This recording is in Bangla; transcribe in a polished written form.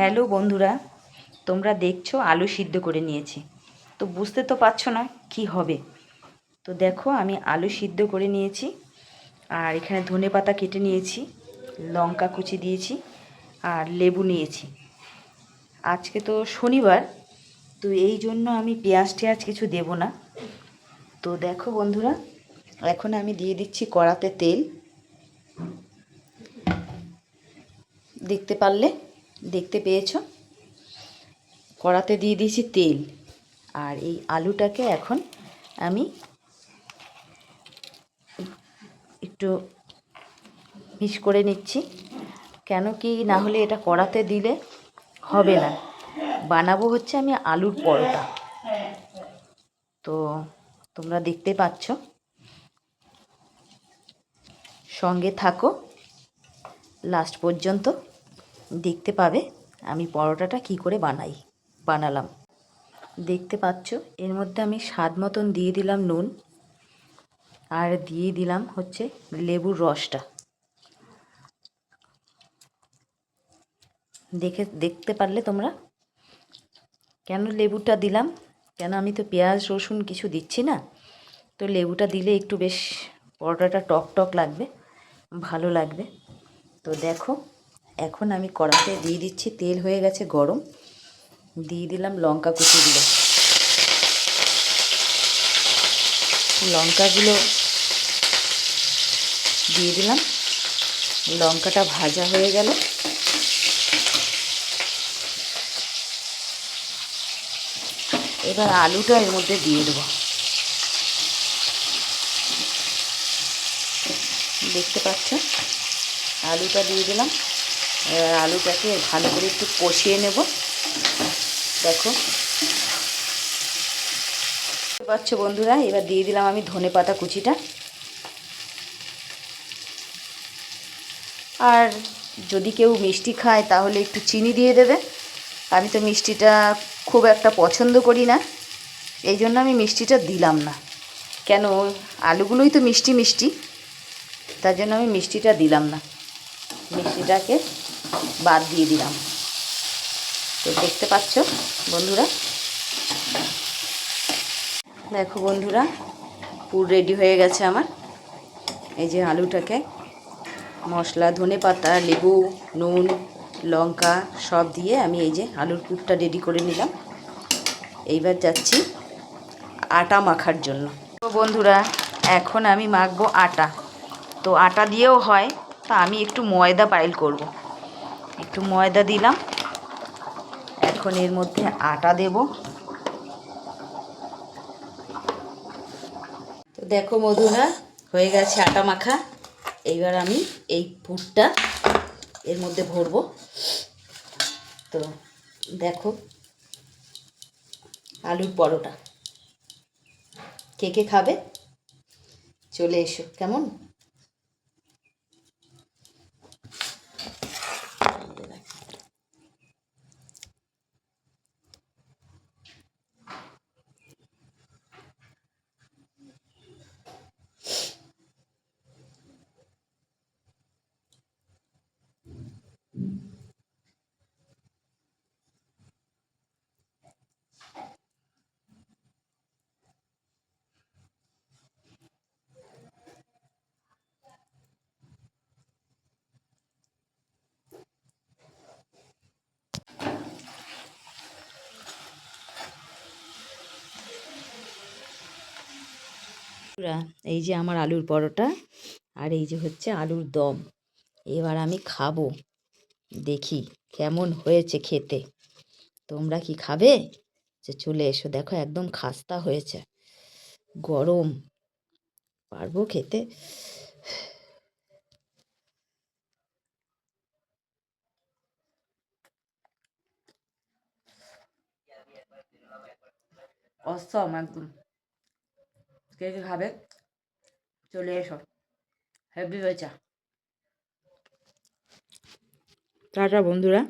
হ্যালো বন্ধুরা, তোমরা দেখছো আলু সিদ্ধ করে নিয়েছি। তো বুঝতে তো পারছো না কি হবে। তো দেখো আমি আলু সিদ্ধ করে নিয়েছি, আর এখানে ধনেপাতা কেটে নিয়েছি, লঙ্কা কুচি দিয়েছি, আর লেবু নিয়েছি। আজকে তো শনিবার, তো এই জন্য আমি পেঁয়াজ টেয়াজ কিছু দেব না। তো দেখো বন্ধুরা, এখন আমি দিয়ে দিচ্ছি কড়াতে তেল। দেখতে পেয়েছো, কড়াতে দিয়ে দিয়েছি তেল। আর এই আলুটাকে এখন আমি একটু মিক্স করে নিচ্ছি। কেন কি না হলে এটা কড়াতে দিলে হবে না। বানাবো হচ্ছে আমি আলুর পরোটা। তো তোমরা দেখতে পাচ্ছ, সঙ্গে থাকো, লাস্ট পর্যন্ত দেখতে পাবে আমি পরোটাটা কি করে বানালাম। দেখতে পাচ্ছ, এর মধ্যে আমি স্বাদ মতন দিয়ে দিলাম নুন, আর দিয়ে দিলাম হচ্ছে লেবুর রসটা। দেখতে পারলে তোমরা কেন লেবুটা দিলাম, কেন আমি তো পেঁয়াজ রসুন কিছু দিচ্ছি না। তো লেবুটা দিলে একটু বেশ পরোটাটা টক টক লাগবে, ভালো লাগবে। তো দেখো, এখন আমি কড়াতে দিয়ে দিচ্ছি, তেল হয়ে গেছে গরম, দিয়ে দিলাম লঙ্কাগুলো দিয়ে দিলাম। লঙ্কাটা ভাজা হয়ে গেল, এবার আলুটা এর মধ্যে দিয়ে দেবো। দেখতে পাচ্ছ, আলুটা দিয়ে দিলাম। এবার আলুটাকে ভালো করে একটু কষিয়ে নেব। দেখো দেখতে পাচ্ছ বন্ধুরা, এবার দিয়ে দিলাম আমি ধনেপাতা কুচিটা। আর যদি কেউ মিষ্টি খায় তাহলে একটু চিনি দিয়ে দেবে। আমি তো মিষ্টিটা খুব একটা পছন্দ করি না, এই জন্য আমি মিষ্টিটা দিলাম না। কেন, আলুগুলোই তো মিষ্টি মিষ্টি, তার জন্য আমি মিষ্টিটা দিলাম না, মিষ্টিটাকে বাদ দিয়ে দিলাম। তো দেখতে পাচ্ছ বন্ধুরা, দেখো বন্ধুরা, পুর রেডি হয়ে গেছে আমার। এই যে আলুটাকে মশলা, ধনেপাতা, লেবু, নুন, লঙ্কা সব দিয়ে আমি এই যে আলুর পুরটা রেডি করে নিলাম। এইবার যাচ্ছি আটা মাখার জন্য। তো বন্ধুরা, এখন আমি মাখবো আটা। তো আটা দিয়েও হয়, তা আমি একটু ময়দা পাইল করব। একটু ময়দা দিলাম, এখন এর মধ্যে আটা দেব। তো দেখো বন্ধুরা, হয়ে গেছে আটা মাখা। এইবার আমি এই পুরটা এর মধ্যে ভরবো। তো দেখো, আলুর পরোটা কে কে খাবে চলে এসো। কেমন এই যে আমার আলুর পরোটা, আর এই যে হচ্ছে আলুর দম। এবার আমি খাবো, দেখি কেমন হয়েছে খেতে। তোমরা কি খাবে? যে চলে এসো, দেখো একদম খাস্তা হয়েছে, গরম, পারবো খেতে। অসম একদম। কে কে খাবে চলে এসো, হেভি হয়েছে। টাটা বন্ধুরা।